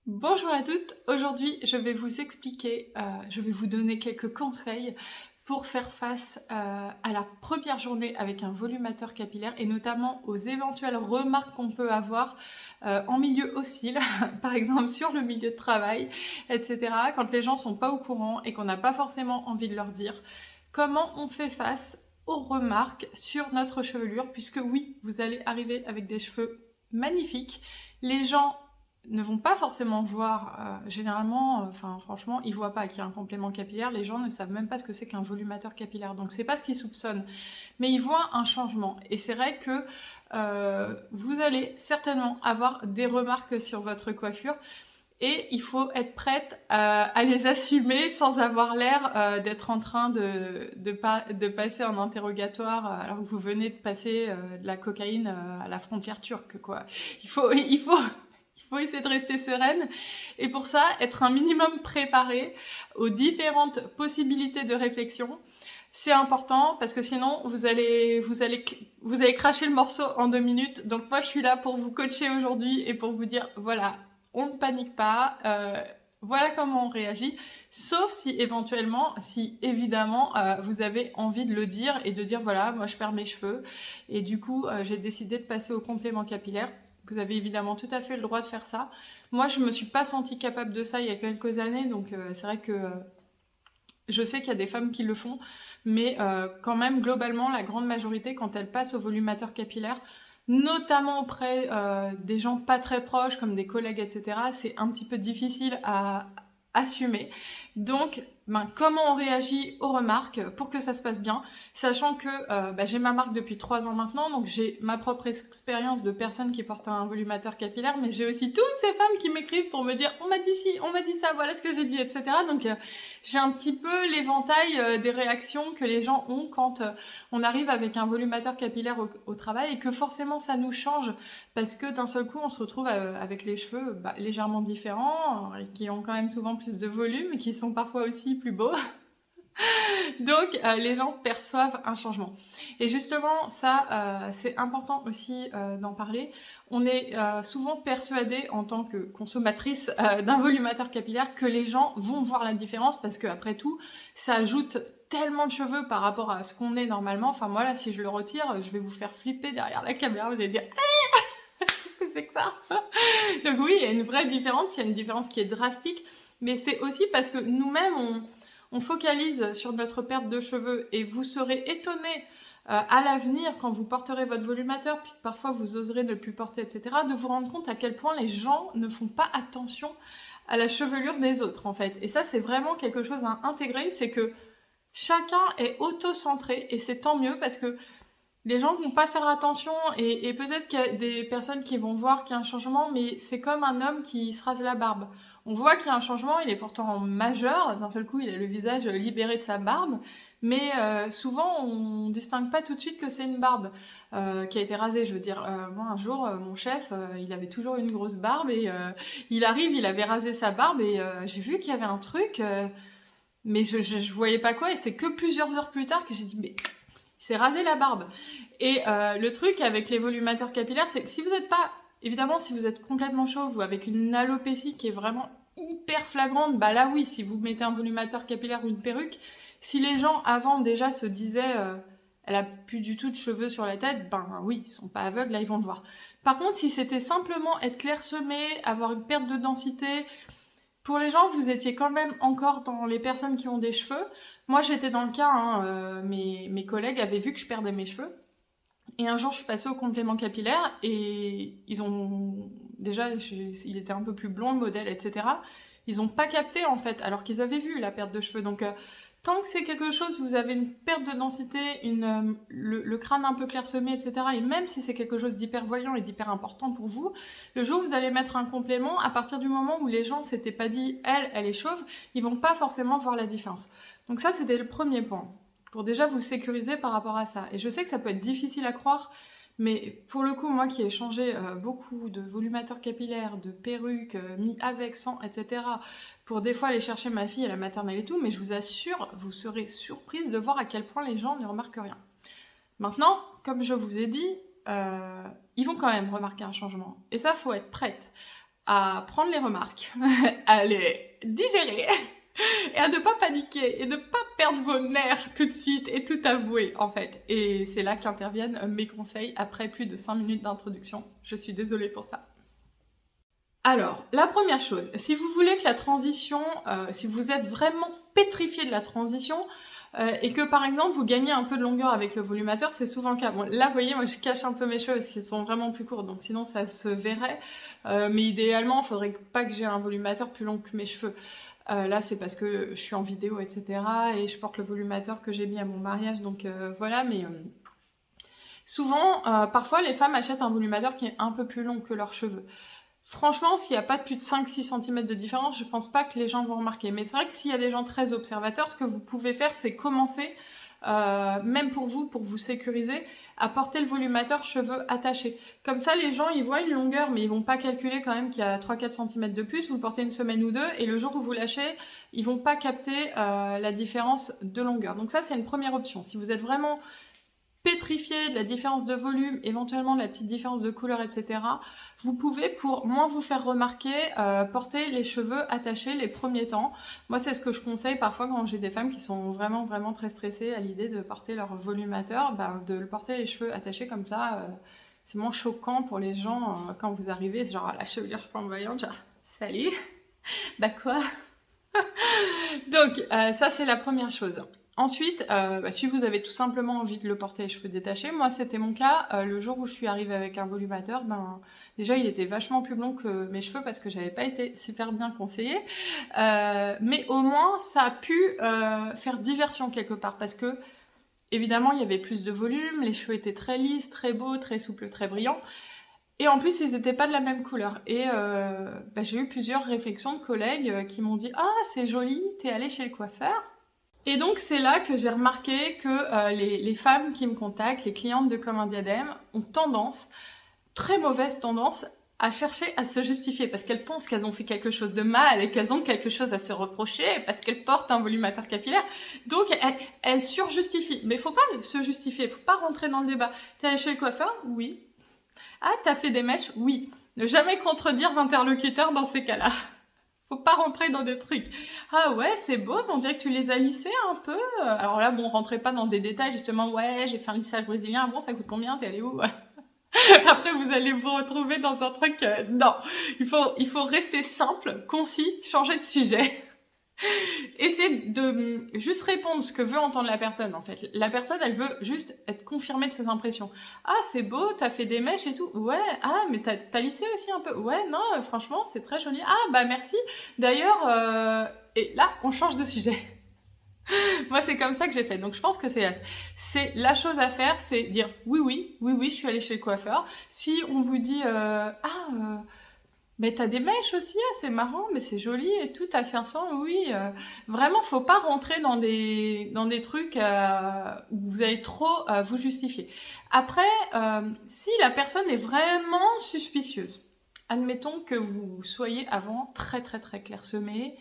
Bonjour à toutes, aujourd'hui je vais vous expliquer, je vais vous donner quelques conseils pour faire face à la première journée avec un volumateur capillaire et notamment aux éventuelles remarques qu'on peut avoir en milieu hostile, par exemple sur le milieu de travail, etc. Quand les gens sont pas au courant et qu'on n'a pas forcément envie de leur dire comment on fait face aux remarques sur notre chevelure, puisque oui, vous allez arriver avec des cheveux magnifiques, les gens ne vont pas forcément voir, généralement, franchement, ils voient pas qu'il y a un complément capillaire, les gens ne savent même pas ce que c'est qu'un volumateur capillaire, donc c'est pas ce qu'ils soupçonnent, mais ils voient un changement, et c'est vrai que vous allez certainement avoir des remarques sur votre coiffure, et il faut être prête à les assumer sans avoir l'air d'être en train de passer un interrogatoire alors que vous venez de passer de la cocaïne à la frontière turque, quoi. Il faut essayer de rester sereine et pour ça, être un minimum préparé aux différentes possibilités de réflexion. C'est important parce que sinon vous allez cracher le morceau en 2 minutes. Donc moi je suis là pour vous coacher aujourd'hui et pour vous dire voilà, on ne panique pas, voilà comment on réagit, sauf si éventuellement, si évidemment vous avez envie de le dire et de dire voilà, moi je perds mes cheveux et du coup j'ai décidé de passer au complément capillaire. Vous avez évidemment tout à fait le droit de faire ça. Moi je me suis pas sentie capable de ça il y a quelques années, donc c'est vrai que je sais qu'il y a des femmes qui le font, mais quand même, globalement, la grande majorité, quand elles passent au volumateur capillaire, notamment auprès des gens pas très proches, comme des collègues, etc., c'est un petit peu difficile à assumer. Donc, comment on réagit aux remarques pour que ça se passe bien, sachant que j'ai ma marque depuis 3 ans maintenant, donc j'ai ma propre expérience de personnes qui portent un volumateur capillaire, mais j'ai aussi toutes ces femmes qui m'écrivent pour me dire on m'a dit ci, on m'a dit ça, voilà ce que j'ai dit, etc. Donc j'ai un petit peu l'éventail des réactions que les gens ont quand on arrive avec un volumateur capillaire au travail et que forcément ça nous change parce que d'un seul coup on se retrouve avec les cheveux légèrement différents et qui ont quand même souvent plus de volume et qui sont parfois aussi plus beaux. Donc les gens perçoivent un changement. Et justement, ça, c'est important aussi d'en parler. On est souvent persuadé en tant que consommatrice d'un volumateur capillaire que les gens vont voir la différence parce que après tout, ça ajoute tellement de cheveux par rapport à ce qu'on est normalement. Enfin moi là, si je le retire, je vais vous faire flipper derrière la caméra. Vous allez dire qu'est-ce que c'est que ça? Donc oui, il y a une vraie différence. Il y a une différence qui est drastique, mais c'est aussi parce que nous-mêmes on focalise sur notre perte de cheveux et vous serez étonné à l'avenir, quand vous porterez votre volumateur, puis parfois vous oserez ne le plus porter, etc., de vous rendre compte à quel point les gens ne font pas attention à la chevelure des autres, en fait. Et ça, c'est vraiment quelque chose à intégrer, c'est que chacun est auto-centré, et c'est tant mieux, parce que les gens vont pas faire attention, et peut-être qu'il y a des personnes qui vont voir qu'il y a un changement, mais c'est comme un homme qui se rase la barbe. On voit qu'il y a un changement, il est pourtant majeur, d'un seul coup il a le visage libéré de sa barbe, mais souvent on distingue pas tout de suite que c'est une barbe qui a été rasée. Je veux dire, moi un jour, mon chef, il avait toujours une grosse barbe, et il arrive, il avait rasé sa barbe, et j'ai vu qu'il y avait un truc, mais je voyais pas quoi, et c'est que plusieurs heures plus tard que j'ai dit, mais il s'est rasé la barbe. Et le truc avec les volumateurs capillaires, c'est que si vous n'êtes pas, évidemment, si vous êtes complètement chauve ou avec une alopécie qui est vraiment hyper flagrante, bah là oui, si vous mettez un volumateur capillaire ou une perruque, si les gens avant déjà se disaient elle a plus du tout de cheveux sur la tête, ben oui, ils sont pas aveugles, là ils vont le voir. Par contre, si c'était simplement être clairsemé, avoir une perte de densité, pour les gens, vous étiez quand même encore dans les personnes qui ont des cheveux. Moi, j'étais dans le cas, hein, mes collègues avaient vu que je perdais mes cheveux. Et un jour, je suis passée au complément capillaire et ils ont... Déjà, il était un peu plus blond, le modèle, etc. Ils ont pas capté, en fait, alors qu'ils avaient vu la perte de cheveux. Donc, tant que c'est quelque chose, vous avez une perte de densité, le crâne un peu clairsemé, etc. Et même si c'est quelque chose d'hyper voyant et d'hyper important pour vous, le jour où vous allez mettre un complément, à partir du moment où les gens s'étaient pas dit « elle est chauve », ils vont pas forcément voir la différence. Donc ça, c'était le premier point, pour déjà vous sécuriser par rapport à ça. Et je sais que ça peut être difficile à croire, mais pour le coup, moi qui ai changé beaucoup de volumateurs capillaires, de perruques, mis avec, sans, etc., pour des fois aller chercher ma fille à la maternelle et tout, mais je vous assure, vous serez surprise de voir à quel point les gens ne remarquent rien. Maintenant, comme je vous ai dit, ils vont quand même remarquer un changement. Et ça, faut être prête à prendre les remarques, à les digérer et à ne pas paniquer et ne pas perdre vos nerfs tout de suite et tout avouer en fait. Et c'est là qu'interviennent mes conseils après plus de 5 minutes d'introduction. Je suis désolée pour ça. Alors, la première chose, si vous voulez que la transition, si vous êtes vraiment pétrifié de la transition, et que par exemple vous gagnez un peu de longueur avec le volumateur, c'est souvent le cas. Bon, là vous voyez, moi je cache un peu mes cheveux parce qu'ils sont vraiment plus courts, donc sinon ça se verrait. Mais idéalement, il faudrait pas que j'ai un volumateur plus long que mes cheveux. Là c'est parce que je suis en vidéo, etc. Et je porte le volumateur que j'ai mis à mon mariage, donc voilà, mais... souvent, parfois les femmes achètent un volumateur qui est un peu plus long que leurs cheveux. Franchement, s'il n'y a pas de plus de 5-6 cm de différence, je pense pas que les gens vont remarquer. Mais c'est vrai que s'il y a des gens très observateurs, ce que vous pouvez faire, c'est commencer, même pour vous sécuriser, à porter le volumateur cheveux attachés. Comme ça, les gens, ils voient une longueur, mais ils vont pas calculer quand même qu'il y a 3-4 cm de plus. Vous le portez une semaine ou deux, et le jour où vous lâchez, ils vont pas capter la différence de longueur. Donc ça, c'est une première option. Si vous êtes vraiment pétrifié de la différence de volume, éventuellement de la petite différence de couleur, etc., vous pouvez, pour moins vous faire remarquer, porter les cheveux attachés les premiers temps. Moi, c'est ce que je conseille parfois quand j'ai des femmes qui sont vraiment très stressées à l'idée de porter leur volumateur, de le porter les cheveux attachés comme ça. C'est moins choquant pour les gens quand vous arrivez, c'est genre la chevelure flamboyante, genre « Salut !» Bah quoi. Donc, ça c'est la première chose. Ensuite, si vous avez tout simplement envie de le porter les cheveux détachés, moi c'était mon cas, le jour où je suis arrivée avec un volumateur, déjà il était vachement plus long que mes cheveux parce que j'avais pas été super bien conseillée, mais au moins ça a pu faire diversion quelque part parce que évidemment il y avait plus de volume, les cheveux étaient très lisses, très beaux, très souples, très brillants. Et en plus, ils n'étaient pas de la même couleur. Et j'ai eu plusieurs réflexions de collègues qui m'ont dit « Ah, c'est joli, t'es allée chez le coiffeur ?» Et donc, c'est là que j'ai remarqué que les femmes qui me contactent, les clientes de Comme un Diadème, ont tendance, très mauvaise tendance, à chercher à se justifier parce qu'elles pensent qu'elles ont fait quelque chose de mal et qu'elles ont quelque chose à se reprocher parce qu'elles portent un volumateur capillaire. Donc, elles surjustifient. Mais il faut pas se justifier, il faut pas rentrer dans le débat. T'es allée chez le coiffeur? Oui. Ah, t'as fait des mèches? Oui. Ne jamais contredire l'interlocuteur dans ces cas-là. Faut pas rentrer dans des trucs. Ah ouais, c'est beau, mais on dirait que tu les as lissés un peu. Alors là, bon, rentrez pas dans des détails, justement, ouais, j'ai fait un lissage brésilien, bon, ça coûte combien? T'es allé où? Après, vous allez vous retrouver dans un truc... non, il faut rester simple, concis, changer de sujet. Essayez de juste répondre ce que veut entendre la personne, en fait. La personne, elle veut juste être confirmée de ses impressions. Ah, c'est beau, t'as fait des mèches et tout. Ouais, ah, mais t'as lissé aussi un peu. Ouais, non, franchement, c'est très joli. Ah, bah merci. D'ailleurs, et là, on change de sujet. Moi, c'est comme ça que j'ai fait. Donc, je pense que c'est la chose à faire, c'est dire oui, je suis allée chez le coiffeur. Si on vous dit, mais t'as des mèches aussi, c'est marrant, mais c'est joli et tout, t'as fait un soin, oui. Vraiment, faut pas rentrer dans des trucs où vous allez trop vous justifier. Après, si la personne est vraiment suspicieuse, admettons que vous soyez avant très clairsemé,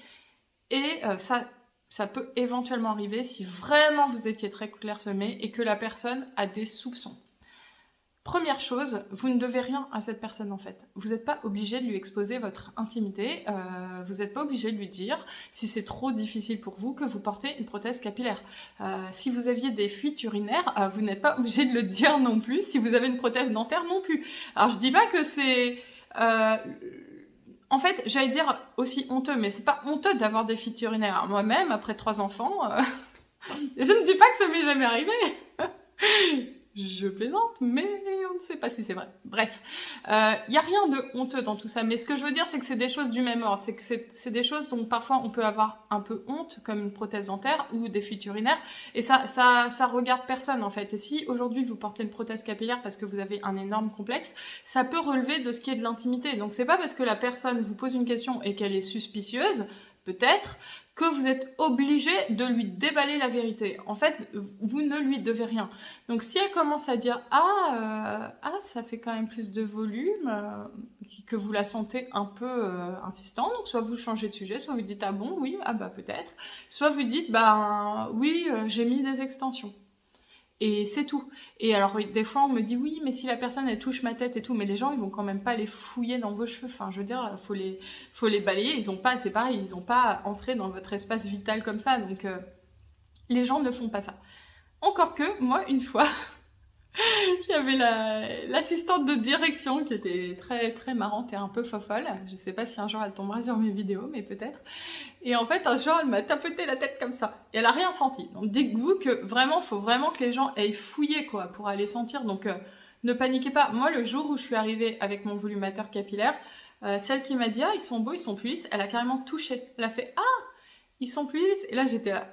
et ça peut éventuellement arriver si vraiment vous étiez très clairsemé et que la personne a des soupçons. Première chose, vous ne devez rien à cette personne en fait. Vous n'êtes pas obligé de lui exposer votre intimité, vous n'êtes pas obligé de lui dire si c'est trop difficile pour vous que vous portez une prothèse capillaire. Si vous aviez des fuites urinaires, vous n'êtes pas obligé de le dire non plus. Si vous avez une prothèse dentaire non plus. Alors je dis pas que c'est... en fait, j'allais dire aussi honteux, mais c'est pas honteux d'avoir des fuites urinaires. Moi-même, après 3 enfants, je ne dis pas que ça m'est jamais arrivé. Je plaisante, mais on ne sait pas si c'est vrai. Bref, y a rien de honteux dans tout ça, mais ce que je veux dire, c'est que c'est des choses du même ordre. C'est que c'est des choses dont parfois on peut avoir un peu honte, comme une prothèse dentaire ou des fuites urinaires, et ça regarde personne en fait. Et si aujourd'hui vous portez une prothèse capillaire parce que vous avez un énorme complexe, ça peut relever de ce qui est de l'intimité. Donc c'est pas parce que la personne vous pose une question et qu'elle est suspicieuse, peut-être, que vous êtes obligé de lui déballer la vérité. En fait, vous ne lui devez rien. Donc si elle commence à dire « Ah, ça fait quand même plus de volume que vous la sentez un peu insistante, donc soit vous changez de sujet, soit vous dites « Ah bon, oui, ah bah peut-être », soit vous dites « Bah oui, j'ai mis des extensions ». Et c'est tout. Et alors, des fois, on me dit, oui, mais si la personne, elle touche ma tête et tout, mais les gens, ils vont quand même pas les fouiller dans vos cheveux. Enfin, je veux dire, faut les balayer. Ils ont pas, c'est pareil, ils ont pas entré dans votre espace vital comme ça. Donc, les gens ne font pas ça. Encore que, moi, une fois, j'avais l'assistante de direction qui était très, très marrante et un peu fofolle. Je sais pas si un jour elle tombera sur mes vidéos, mais peut-être. Et en fait, un jour, elle m'a tapoté la tête comme ça. Et elle a rien senti. Donc, dites-vous que vraiment, faut vraiment que les gens aient fouillé, quoi, pour aller sentir. Donc, ne paniquez pas. Moi, le jour où je suis arrivée avec mon volumateur capillaire, celle qui m'a dit, ah, ils sont beaux, ils sont plus lisses, elle a carrément touché. Elle a fait, ah, ils sont plus lisses. Et là, j'étais là,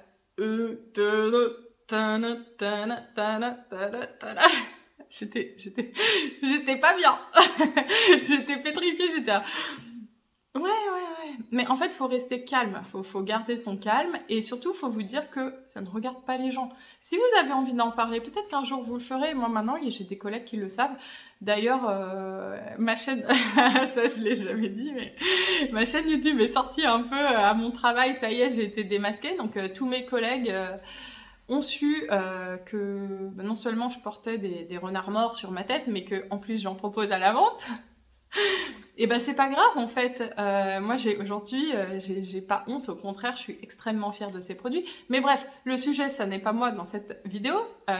j'étais pas bien. J'étais pétrifiée, j'étais là. Ouais. Mais en fait, faut rester calme. Faut garder son calme. Et surtout, faut vous dire que ça ne regarde pas les gens. Si vous avez envie d'en parler, peut-être qu'un jour vous le ferez. Moi, maintenant, j'ai des collègues qui le savent. D'ailleurs, ma chaîne, ça je l'ai jamais dit, mais ma chaîne YouTube est sortie un peu à mon travail. Ça y est, j'ai été démasquée. Donc, tous mes collègues ont su que non seulement je portais des renards morts sur ma tête, mais que en plus j'en propose à la vente. Et ben c'est pas grave en fait. Moi aujourd'hui j'ai pas honte, au contraire je suis extrêmement fière de ces produits. Mais bref, le sujet ça n'est pas moi dans cette vidéo,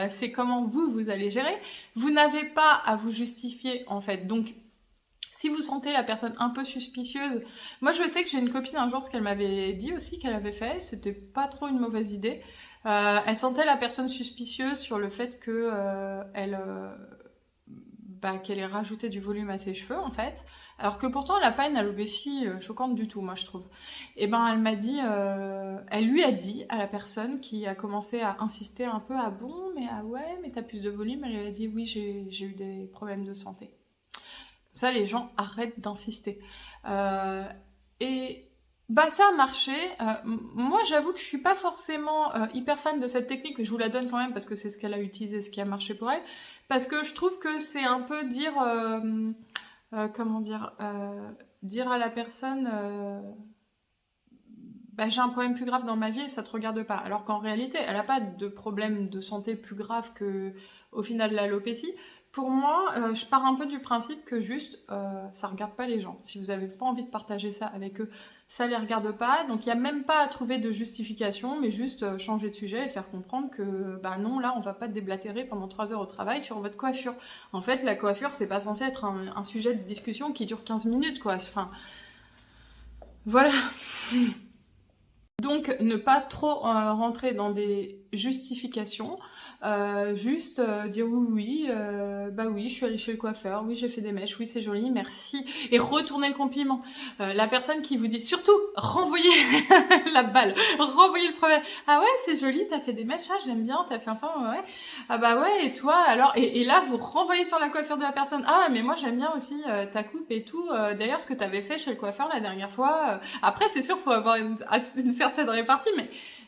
c'est comment vous allez gérer. Vous n'avez pas à vous justifier en fait. Donc si vous sentez la personne un peu suspicieuse, moi je sais que j'ai une copine un jour, ce qu'elle m'avait dit aussi qu'elle avait fait, c'était pas trop une mauvaise idée. Elle sentait la personne suspicieuse sur le fait que qu'elle ait rajouté du volume à ses cheveux en fait, alors que pourtant elle n'a pas une alopécie choquante du tout, moi je trouve. Et ben elle m'a dit, elle lui a dit à la personne qui a commencé à insister un peu, ah bon, mais ah ouais, mais t'as plus de volume, elle lui a dit oui, j'ai eu des problèmes de santé. Comme ça les gens arrêtent d'insister. Et bah ça a marché. Moi j'avoue que je suis pas forcément hyper fan de cette technique, mais je vous la donne quand même parce que c'est ce qu'elle a utilisé, ce qui a marché pour elle. Parce que je trouve que c'est un peu dire, comment dire, dire à la personne, bah, j'ai un problème plus grave dans ma vie et ça te regarde pas. Alors qu'en réalité, elle n'a pas de problème de santé plus grave que au final l'alopécie. Pour moi, je pars un peu du principe que juste, ça regarde pas les gens. Si vous n'avez pas envie de partager ça avec eux, ça les regarde pas. Donc il n'y a même pas à trouver de justification, mais juste changer de sujet et faire comprendre que bah non, là on va pas déblatérer pendant 3 heures au travail sur votre coiffure. En fait, la coiffure, c'est pas censé être un sujet de discussion qui dure 15 minutes, quoi. Enfin, voilà. Donc ne pas trop rentrer dans des justifications. Juste dire oui, bah oui, je suis allée chez le coiffeur, oui, j'ai fait des mèches, oui, c'est joli, merci. Et retourner le compliment. La personne qui vous dit, surtout, renvoyez la balle, renvoyez le problème. Ah ouais, c'est joli, t'as fait des mèches, ah j'aime bien, t'as fait un sang, ouais. Ah bah ouais, et toi, alors, et là, vous renvoyez sur la coiffure de la personne. Ah, mais moi, j'aime bien aussi ta coupe et tout. D'ailleurs, ce que t'avais fait chez le coiffeur la dernière fois. Après, c'est sûr, faut avoir une certaine répartie,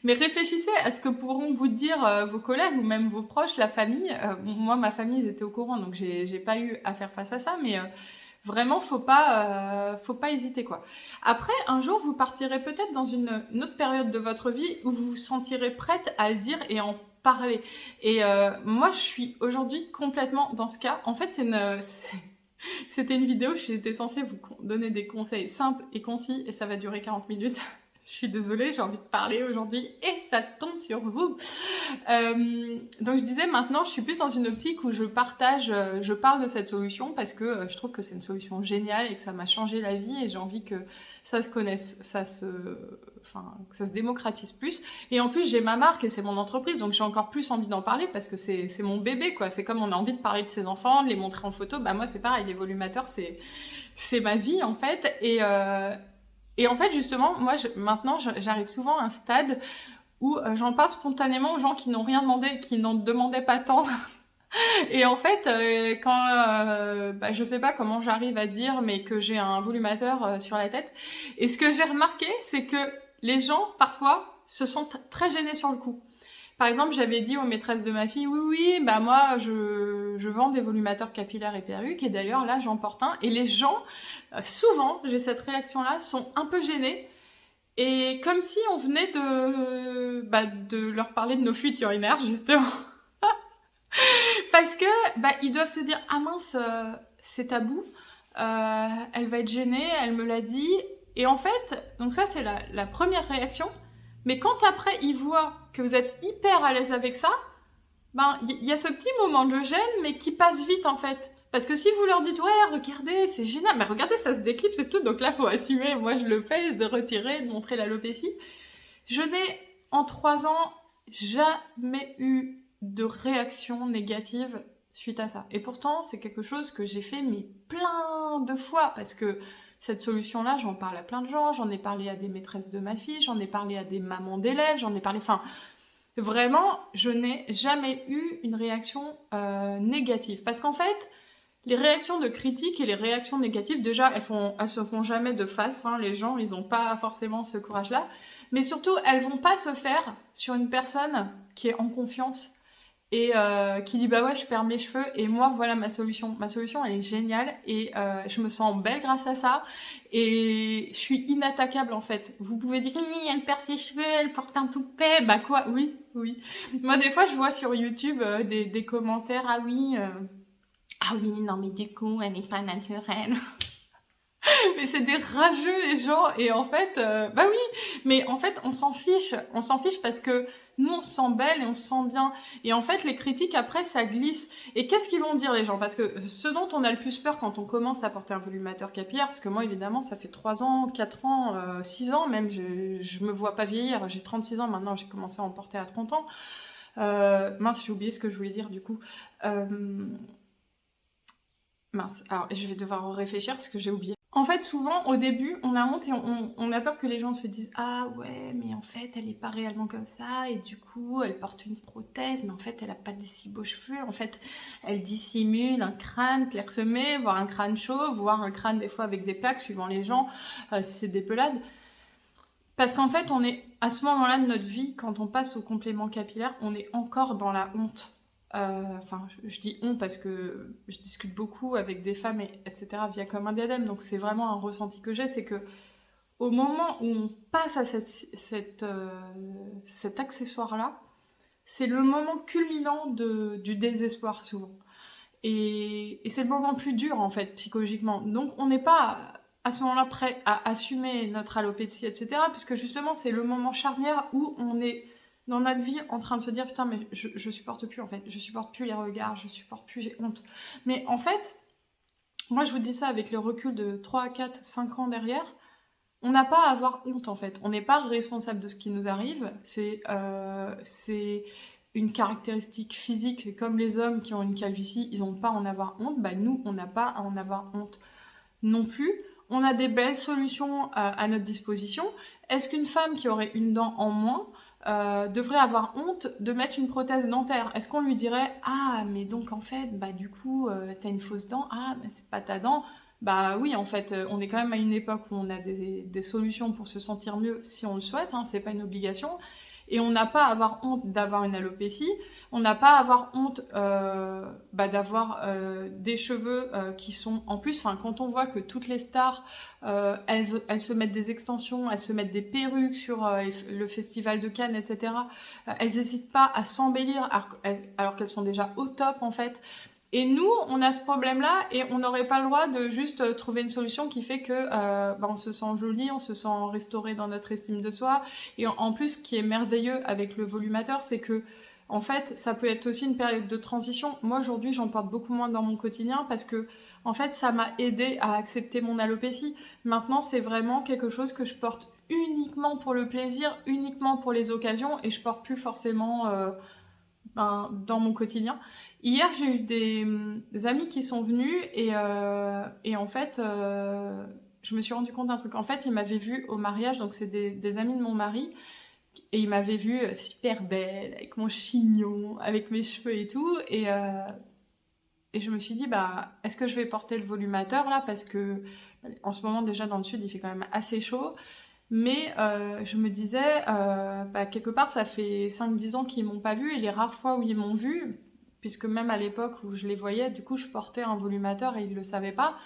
mais réfléchissez à ce que pourront vous dire vos collègues ou même vos proches, la famille. Moi, ma famille, ils étaient au courant, donc j'ai pas eu à faire face à ça, mais vraiment, faut pas hésiter, quoi. Après, un jour, vous partirez peut-être dans une autre période de votre vie où vous vous sentirez prête à le dire et en parler. Et moi, je suis aujourd'hui complètement dans ce cas. En fait, c'était une vidéo, j'étais censée vous donner des conseils simples et concis, et ça va durer 40 minutes. Je suis désolée, j'ai envie de parler aujourd'hui et ça tombe sur vous. Donc je disais, maintenant je suis plus dans une optique où je parle de cette solution parce que je trouve que c'est une solution géniale et que ça m'a changé la vie et j'ai envie que ça se connaisse, que ça se démocratise plus. Et en plus j'ai ma marque et c'est mon entreprise, donc j'ai encore plus envie d'en parler parce que c'est mon bébé, quoi. C'est comme on a envie de parler de ses enfants, de les montrer en photo. Bah moi c'est pareil, les volumateurs c'est ma vie en fait. Et en fait, justement, moi, maintenant, j'arrive souvent à un stade où j'en parle spontanément aux gens qui n'ont rien demandé, qui n'en demandaient pas tant. Et en fait, quand je sais pas comment j'arrive à dire, mais que j'ai un volumateur sur la tête. Et ce que j'ai remarqué, c'est que les gens, parfois, se sentent très gênés sur le coup. Par exemple, j'avais dit aux maîtresses de ma fille, oui, bah moi, je vends des volumateurs capillaires et perruques, et d'ailleurs, là, j'en porte un. Et les gens, souvent, j'ai cette réaction-là, sont un peu gênés. Et comme si on venait de leur parler de nos fuites urinaires, justement. Parce que ils doivent se dire ah mince, c'est tabou, elle va être gênée, elle me l'a dit. Et en fait, donc ça c'est la première réaction. Mais quand après ils voient que vous êtes hyper à l'aise avec ça, il y a ce petit moment de gêne, mais qui passe vite en fait. Parce que si vous leur dites ouais regardez c'est génial, mais regardez ça se déclipse et tout, donc là faut assumer. Moi je le fais, de retirer, de montrer l'alopécie. Je n'ai en 3 ans jamais eu de réaction négative suite à ça. Et pourtant, c'est quelque chose que j'ai fait mais plein de fois parce que cette solution-là, j'en parle à plein de gens, j'en ai parlé à des maîtresses de ma fille, j'en ai parlé à des mamans d'élèves, j'en ai parlé... Enfin, vraiment, je n'ai jamais eu une réaction négative. Parce qu'en fait, les réactions de critique et les réactions négatives, déjà, elles se font jamais de face. Hein, les gens, ils n'ont pas forcément ce courage-là. Mais surtout, elles vont pas se faire sur une personne qui est en confiance et qui dit bah ouais, je perds mes cheveux et moi voilà ma solution. Ma solution, elle est géniale et je me sens belle grâce à ça et je suis inattaquable en fait. Vous pouvez dire oui, elle perd ses cheveux, elle porte un toupet, bah quoi, oui, oui. Moi des fois, je vois sur YouTube des commentaires ah oui, non mais du coup, elle n'est pas naturelle. Mais c'est des rageux les gens et en fait bah oui, mais en fait on s'en fiche parce que nous on se sent belle et on se sent bien et en fait les critiques après ça glisse et qu'est-ce qu'ils vont dire les gens, parce que ce dont on a le plus peur quand on commence à porter un volumateur capillaire, parce que moi évidemment ça fait 3 ans, 4 ans, 6 ans même, je me vois pas vieillir, j'ai 36 ans maintenant, j'ai commencé à en porter à 30 ans. Mince, j'ai oublié ce que je voulais dire du coup. Mince, alors je vais devoir réfléchir parce que j'ai oublié. En fait, souvent, au début, on a honte et on a peur que les gens se disent « Ah ouais, mais en fait, elle est pas réellement comme ça, et du coup, elle porte une prothèse, mais en fait, elle a pas des si beaux cheveux. En fait, elle dissimule un crâne clairsemé, voire un crâne chauve, voire un crâne des fois avec des plaques, suivant les gens, si c'est des pelades. » Parce qu'en fait, on est à ce moment-là de notre vie, quand on passe au complément capillaire, on est encore dans la honte. Enfin, je dis on parce que je discute beaucoup avec des femmes, etc. via Comme un diadème, donc c'est vraiment un ressenti que j'ai, c'est que au moment où on passe à cet accessoire-là, c'est le moment culminant du désespoir souvent. Et c'est le moment le plus dur en fait, psychologiquement. Donc on n'est pas à ce moment-là prêt à assumer notre alopécie, etc. Puisque justement c'est le moment charnière où on est dans notre vie en train de se dire putain mais je supporte plus en fait, je supporte plus les regards, je supporte plus, j'ai honte. Mais en fait, moi je vous dis ça avec le recul de 3, 4, 5 ans derrière, on n'a pas à avoir honte en fait, on n'est pas responsable de ce qui nous arrive, c'est une caractéristique physique, comme les hommes qui ont une calvitie, ils n'ont pas à en avoir honte, bah nous on n'a pas à en avoir honte non plus. On a des belles solutions à notre disposition. Est-ce qu'une femme qui aurait une dent en moins devrait avoir honte de mettre une prothèse dentaire? Est-ce qu'on lui dirait ah mais donc en fait bah du coup t'as une fausse dent, ah mais c'est pas ta dent? Bah oui en fait on est quand même à une époque où on a des solutions pour se sentir mieux si on le souhaite, hein, c'est pas une obligation. Et on n'a pas à avoir honte d'avoir une alopécie, on n'a pas à avoir honte d'avoir des cheveux qui sont... En plus, quand on voit que toutes les stars, elles se mettent des extensions, elles se mettent des perruques sur le festival de Cannes, etc. Elles n'hésitent pas à s'embellir alors qu'elles sont déjà au top en fait. Et nous, on a ce problème-là et on n'aurait pas le droit de juste trouver une solution qui fait que on se sent joli, on se sent restauré dans notre estime de soi. Et en plus, ce qui est merveilleux avec le volumateur, c'est que en fait, ça peut être aussi une période de transition. Moi, aujourd'hui, j'en porte beaucoup moins dans mon quotidien parce que en fait, ça m'a aidé à accepter mon alopécie. Maintenant, c'est vraiment quelque chose que je porte uniquement pour le plaisir, uniquement pour les occasions et je porte plus forcément dans mon quotidien. Hier, j'ai eu des amis qui sont venus et en fait, je me suis rendu compte d'un truc. En fait, ils m'avaient vue au mariage, donc c'est des amis de mon mari, et ils m'avaient vue super belle, avec mon chignon, avec mes cheveux et tout, et je me suis dit, bah, est-ce que je vais porter le volumateur là? Parce que en ce moment, déjà dans le sud, il fait quand même assez chaud. Mais je me disais, quelque part, ça fait 5-10 ans qu'ils m'ont pas vue, et les rares fois où ils m'ont vue, puisque même à l'époque où je les voyais, du coup, je portais un volumateur et ils le savaient pas,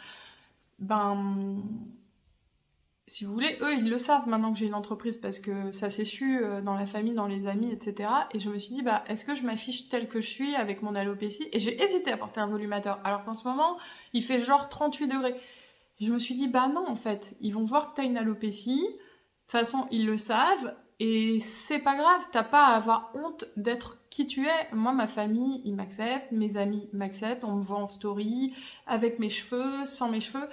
si vous voulez, eux, ils le savent maintenant que j'ai une entreprise parce que ça s'est su dans la famille, dans les amis, etc. Et je me suis dit, bah, est-ce que je m'affiche telle que je suis avec mon alopécie? Et j'ai hésité à porter un volumateur, alors qu'en ce moment, il fait genre 38 degrés. Et je me suis dit, bah non, en fait, ils vont voir que t'as une alopécie. De toute façon, ils le savent. Et c'est pas grave, t'as pas à avoir honte d'être qui tu es. Moi, ma famille, ils m'acceptent, mes amis m'acceptent, on me voit en story, avec mes cheveux, sans mes cheveux.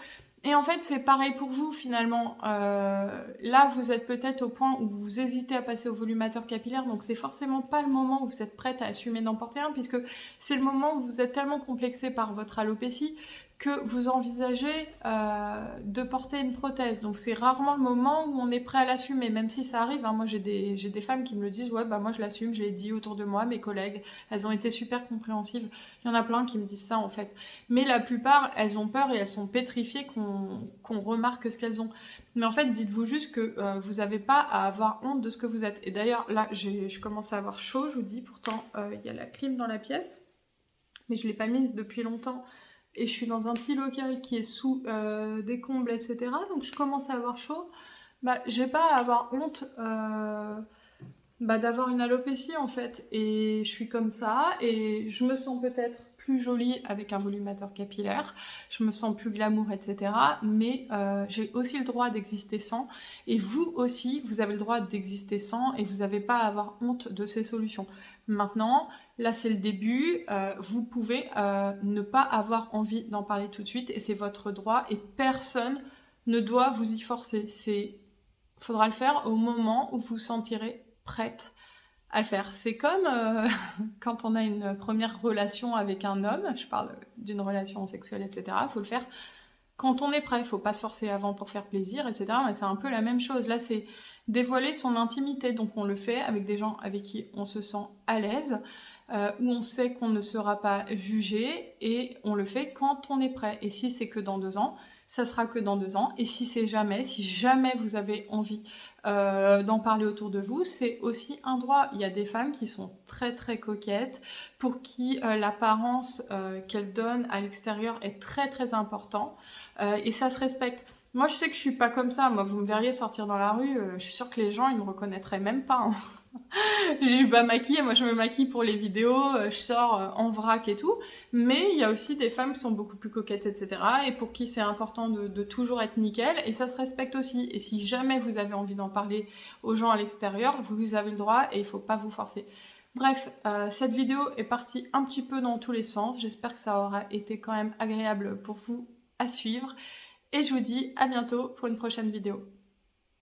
Et en fait, c'est pareil pour vous finalement. Là, vous êtes peut-être au point où vous hésitez à passer au volumateur capillaire, donc c'est forcément pas le moment où vous êtes prête à assumer d'en porter un, puisque c'est le moment où vous êtes tellement complexé par votre alopécie que vous envisagez de porter une prothèse. Donc c'est rarement le moment où on est prêt à l'assumer, même si ça arrive. Hein. Moi j'ai des femmes qui me le disent, ouais bah moi je l'assume, je l'ai dit autour de moi, mes collègues, elles ont été super compréhensives. Il y en a plein qui me disent ça en fait. Mais la plupart, elles ont peur et elles sont pétrifiées qu'on remarque ce qu'elles ont. Mais en fait, dites-vous juste que vous n'avez pas à avoir honte de ce que vous êtes. Et d'ailleurs, là, je commence à avoir chaud, je vous dis, pourtant il y a la clim dans la pièce, mais je ne l'ai pas mise depuis longtemps. Et je suis dans un petit local qui est sous des combles, etc. Donc je commence à avoir chaud. Bah, j'ai pas à avoir honte d'avoir une alopécie en fait. Et je suis comme ça. Et je me sens peut-être plus jolie avec un volumateur capillaire. Je me sens plus glamour, etc. Mais j'ai aussi le droit d'exister sans. Et vous aussi, vous avez le droit d'exister sans. Et vous n'avez pas à avoir honte de ces solutions. Maintenant, là c'est le début, vous pouvez ne pas avoir envie d'en parler tout de suite et c'est votre droit et personne ne doit vous y forcer. Faudra le faire au moment où vous vous sentirez prête à le faire. C'est comme quand on a une première relation avec un homme, je parle d'une relation sexuelle, etc. Il faut le faire quand on est prêt, il faut pas se forcer avant pour faire plaisir, etc. Mais c'est un peu la même chose. Là, c'est dévoiler son intimité. Donc on le fait avec des gens avec qui on se sent à l'aise, où on sait qu'on ne sera pas jugé, et on le fait quand on est prêt. Et si c'est que dans 2 ans, ça sera que dans 2 ans. Et si jamais vous avez envie d'en parler autour de vous, c'est aussi un droit. Il y a des femmes qui sont très très coquettes, pour qui l'apparence qu'elles donnent à l'extérieur est très très important, et ça se respecte. Moi je sais que je suis pas comme ça. Moi vous me verriez sortir dans la rue, je suis sûre que les gens ils me reconnaîtraient même pas. Hein. Je suis pas maquillée, moi je me maquille pour les vidéos, je sors en vrac et tout, mais il y a aussi des femmes qui sont beaucoup plus coquettes, etc. et pour qui c'est important de toujours être nickel, et ça se respecte aussi. Et si jamais vous avez envie d'en parler aux gens à l'extérieur, vous avez le droit et il faut pas vous forcer. Bref, cette vidéo est partie un petit peu dans tous les sens, j'espère que ça aura été quand même agréable pour vous à suivre, et je vous dis à bientôt pour une prochaine vidéo.